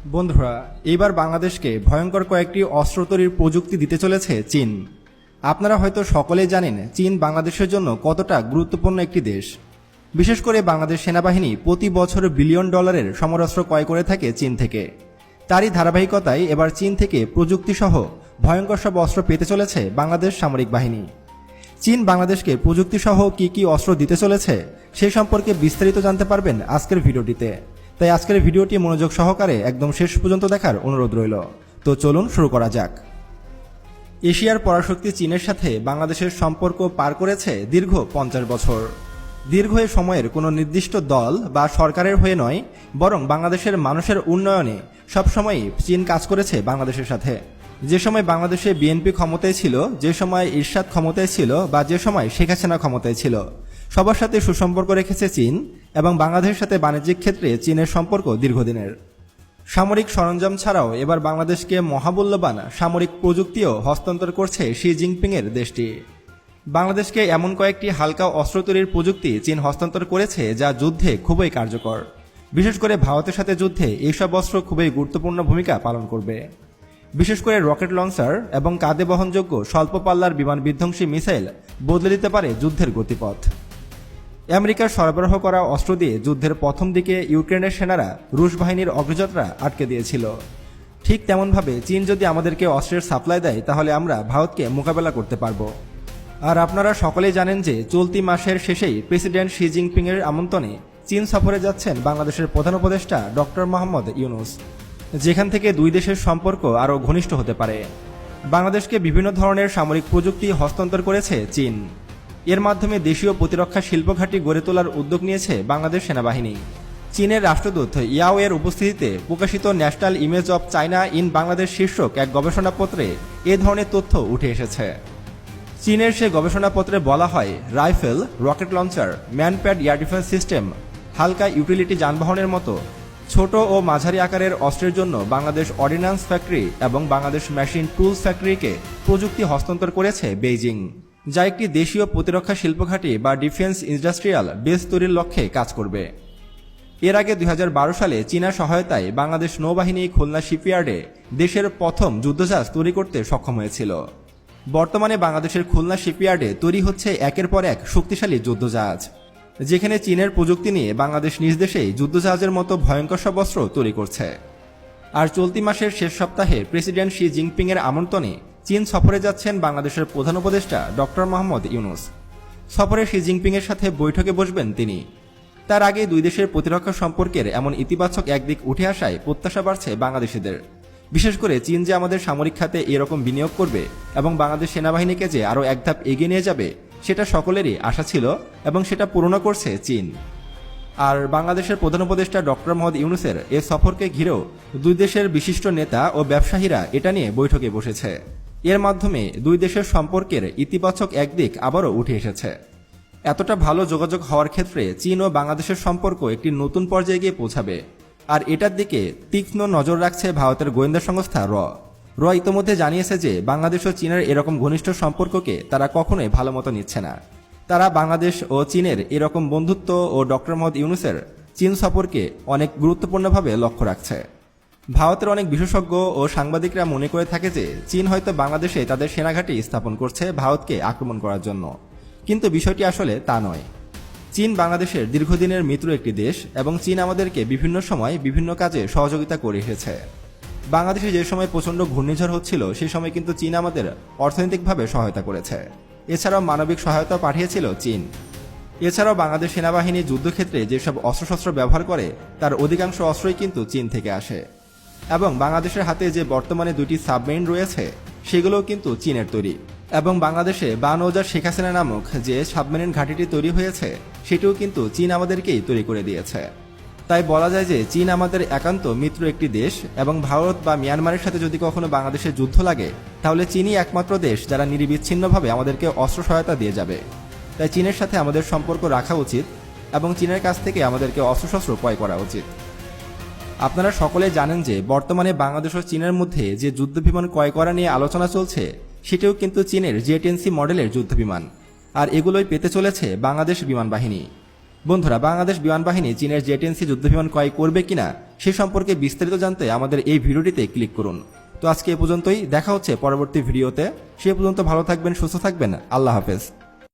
বন্ধুরা, এইবার বাংলাদেশকে ভয়ঙ্কর কয়েকটি অস্ত্র তৈরির প্রযুক্তি দিতে চলেছে চীন। আপনারা হয়তো সকলেই জানেন চীন বাংলাদেশের জন্য কতটা গুরুত্বপূর্ণ একটি দেশ। বিশেষ করে বাংলাদেশ সেনাবাহিনী প্রতি বছর বিলিয়ন ডলারের সমরাস্ত্র ক্রয় করে থাকে চীন থেকে। তারই ধারাবাহিকতায় এবার চীন থেকে প্রযুক্তিসহ ভয়ঙ্কর সব অস্ত্র পেতে চলেছে বাংলাদেশ সামরিক বাহিনী। চীন বাংলাদেশকে প্রযুক্তিসহ কি কি অস্ত্র দিতে চলেছে সে সম্পর্কে বিস্তারিত জানতে পারবেন আজকের ভিডিওটিতে। তাই আজকের ভিডিওটি মনোযোগ সহকারে একদম শেষ পর্যন্ত দেখার অনুরোধ রইল। তো চলুন শুরু করা যাক। এশিয়ার পরাশক্তি চীনের সাথে বাংলাদেশের সম্পর্ক পার করেছে দীর্ঘ 50 বছর। দীর্ঘ এ সময়ের কোনো নির্দিষ্ট দল বা সরকারের হয়ে নয়, বরং বাংলাদেশের মানুষের উন্নয়নে সবসময়ই চীন কাজ করেছে বাংলাদেশের সাথে। যে সময় বাংলাদেশে বিএনপি ক্ষমতায় ছিল, যে সময় ইরশাদ ক্ষমতায় ছিল, বা যে সময় শেখ হাসিনা ক্ষমতায় ছিল, সবার সাথে সুসম্পর্ক রেখেছে চীন এবং বাংলাদেশের সাথে বাণিজ্যিক ক্ষেত্রে চীনের সম্পর্ক দীর্ঘদিনের। সামরিক সরঞ্জাম ছাড়াও এবার বাংলাদেশকে মহামূল্যবান সামরিক প্রযুক্তিও হস্তান্তর করছে শি জিনপিংয়ের দেশটি। বাংলাদেশকে এমন কয়েকটি হালকা অস্ত্র তৈরির প্রযুক্তি চীন হস্তান্তর করেছে যা যুদ্ধে খুবই কার্যকর। বিশেষ করে ভারতের সাথে যুদ্ধে এইসব অস্ত্র খুবই গুরুত্বপূর্ণ ভূমিকা পালন করবে। বিশেষ করে রকেট লঞ্চার এবং কাঁধে বহনযোগ্য স্বল্প পাল্লার বিমান বিধ্বংসী মিসাইল বদলে দিতে পারে যুদ্ধের গতিপথ। আমেরিকার সরবরাহ করা অস্ত্র দিয়ে যুদ্ধের প্রথম দিকে ইউক্রেনের সেনারা রুশ বাহিনীর অগ্রযাত্রা আটকে দিয়েছিল। ঠিক তেমনভাবে চীন যদি আমাদেরকে অস্ত্রের সাপ্লাই দেয় তাহলে আমরা ভারতকে মোকাবেলা করতে পারব। আর আপনারা সকলেই জানেন যে চলতি মাসের শেষেই প্রেসিডেন্ট শি জিনপিংয়ের আমন্ত্রণে চীন সফরে যাচ্ছেন বাংলাদেশের প্রধান উপদেষ্টা ডক্টর মোহাম্মদ ইউনূস, যেখান থেকে দুই দেশের সম্পর্ক আরও ঘনিষ্ঠ হতে পারে। বাংলাদেশকে বিভিন্ন ধরনের সামরিক প্রযুক্তি হস্তান্তর করেছে চীন। এর মাধ্যমে দেশীয় প্রতিরক্ষা শিল্পঘাঁটি গড়ে তোলার উদ্যোগ নিয়েছে বাংলাদেশ সেনাবাহিনী। চীনের রাষ্ট্রদূত ইয়াও এর উপস্থিতিতে প্রকাশিত national image of China in Bangladesh শীর্ষক এক গবেষণাপত্রে এ ধরনের তথ্য উঠে এসেছে। চীনের সে গবেষণাপত্রে বলা হয়, rifle, rocket launcher, MANPAD air defence system, হালকা ইউটিলিটি যানবাহনের মতো ছোট ও মাঝারি আকারের অস্ত্রের জন্য বাংলাদেশ অর্ডিন্যান্স ফ্যাক্টরি এবং বাংলাদেশ মেশিন টুলস ফ্যাক্টরিকে প্রযুক্তি হস্তান্তর করেছে বেইজিং, যা একটি দেশীয় প্রতিরক্ষা শিল্পঘাঁটি বা ডিফেন্স ইন্ডাস্ট্রিয়াল বেস তৈরির লক্ষ্যে কাজ করবে। এর আগে 2012 সালে চীনা সহায়তায় বাংলাদেশ নৌবাহিনী খুলনা শিপইয়ার্ডে দেশের প্রথম যুদ্ধজাহাজ তৈরি করতে সক্ষম হয়েছিল। বর্তমানে বাংলাদেশের খুলনা শিপইয়ার্ডে তৈরি হচ্ছে একের পর এক শক্তিশালী যুদ্ধজাহাজ, যেখানে চীনের প্রযুক্তি নিয়ে বাংলাদেশ নিজ দেশেই যুদ্ধজাহাজের মতো ভয়ঙ্কর সব অস্ত্র তৈরি করছে। আর চলতি মাসের শেষ সপ্তাহে প্রেসিডেন্ট শি জিনপিংয়ের আমন্ত্রণে চীন সফরে যাচ্ছেন বাংলাদেশের প্রধান উপদেষ্টা ডক্টর মোহাম্মদ ইউনূস। সফরে শি জিনপিংয়ের সাথে বৈঠকে বসবেন তিনি। তার আগে দুই দেশের প্রতিরক্ষা সম্পর্কের এমন ইতিবাচক একদিক উঠে আসায় প্রত্যাশা বাড়ছে বাংলাদেশিদের। বিশেষ করে চীন যে আমাদের সামরিক খাতে এরকম বিনিয়োগ করবে এবং বাংলাদেশ সেনাবাহিনীকে যে আরও এক ধাপ এগিয়ে নিয়ে যাবে, সেটা সকলেরই আশা ছিল এবং সেটা পূরণ করছে চীন। আর বাংলাদেশের প্রধান উপদেষ্টা ডক্টর মোহাম্মদ ইউনূসের এ সফরকে ঘিরেও দুই দেশের বিশিষ্ট নেতা ও ব্যবসায়ীরা এটা নিয়ে বৈঠকে বসেছে। এর মাধ্যমে দুই দেশের সম্পর্কের ইতিবাচক একদিক আবারও উঠে এসেছে। এতটা ভালো যোগাযোগ হওয়ার ক্ষেত্রে চীন ও বাংলাদেশের সম্পর্ক একটি নতুন পর্যায়ে গিয়ে পৌঁছাবে। আর এটার দিকে তীক্ষ্ণ নজর রাখছে ভারতের গোয়েন্দা সংস্থা র ইতোমধ্যে জানিয়েছে যে বাংলাদেশ ও চীনের এরকম ঘনিষ্ঠ সম্পর্ককে তারা কখনোই ভালো মতো নিচ্ছে না। তারা বাংলাদেশ ও চীনের এরকম বন্ধুত্ব ও ডক্টর মোহাম্মদ ইউনূসের চীন সফরকে অনেক গুরুত্বপূর্ণভাবে লক্ষ্য রাখছে। ভারতের অনেক বিশেষজ্ঞ ও সাংবাদিকরা মনে করে থাকে যে চীন হয়তো বাংলাদেশে তাদের সেনাঘাঁটি স্থাপন করছে ভারতকে আক্রমণ করার জন্য, কিন্তু বিষয়টি আসলে তা নয়। চীন বাংলাদেশের দীর্ঘদিনের মিত্র একটি দেশ এবং চীন আমাদেরকে বিভিন্ন সময় বিভিন্ন কাজে সহযোগিতা করে এসেছে। বাংলাদেশে যে সময় প্রচণ্ড ঘূর্ণিঝড় হচ্ছিল সেই সময় কিন্তু চীন আমাদের অর্থনৈতিকভাবে সহায়তা করেছে। এছাড়াও মানবিক সহায়তা পাঠিয়েছিল চীন। এছাড়াও বাংলাদেশ সেনাবাহিনী যুদ্ধক্ষেত্রে যেসব অস্ত্রশস্ত্র ব্যবহার করে তার অধিকাংশ অস্ত্রই কিন্তু চীন থেকে আসে। এবং বাংলাদেশের হাতে যে বর্তমানে দুটি সাবমেরিন রয়েছে সেগুলোও কিন্তু চীনের তৈরি। এবং বাংলাদেশে বানৌজা শেখ হাসিনা নামক যে সাবমেরিন ঘাঁটিটি তৈরি হয়েছে সেটিও কিন্তু চীন আমাদেরকেই তৈরি করে দিয়েছে। তাই বলা যায় যে চীন আমাদের একান্ত মিত্র একটি দেশ এবং ভারত বা মিয়ানমারের সাথে যদি কখনো বাংলাদেশে যুদ্ধ লাগে তাহলে চীনই একমাত্র দেশ যারা নিরবিচ্ছিন্নভাবে আমাদেরকে অস্ত্র সহায়তা দিয়ে যাবে। তাই চীনের সাথে আমাদের সম্পর্ক রাখা উচিত এবং চীনের কাছ থেকে আমাদেরকে অস্ত্রশস্ত্র ক্রয় করা উচিত। আপনারা সকলে জানেন যে বর্তমানে বাংলাদেশ ও চীনের মধ্যে যে যুদ্ধবিমান ক্রয় করা নিয়ে আলোচনা চলছে সেটিও কিন্তু চীনের জেটেনসি মডেলের যুদ্ধবিমান, আর এগুলোই পেতে চলেছে বাংলাদেশ বিমান বাহিনী। বন্ধুরা, বাংলাদেশ বিমান বাহিনী চীনের জেটেনসি যুদ্ধবিমান ক্রয় করবে কিনা সে সম্পর্কে বিস্তারিত জানতে আমাদের এই ভিডিওটিতে ক্লিক করুন। তো আজকে এ পর্যন্তই, দেখা হচ্ছে পরবর্তী ভিডিওতে। সে পর্যন্ত ভালো থাকবেন, সুস্থ থাকবেন। আল্লাহ হাফেজ।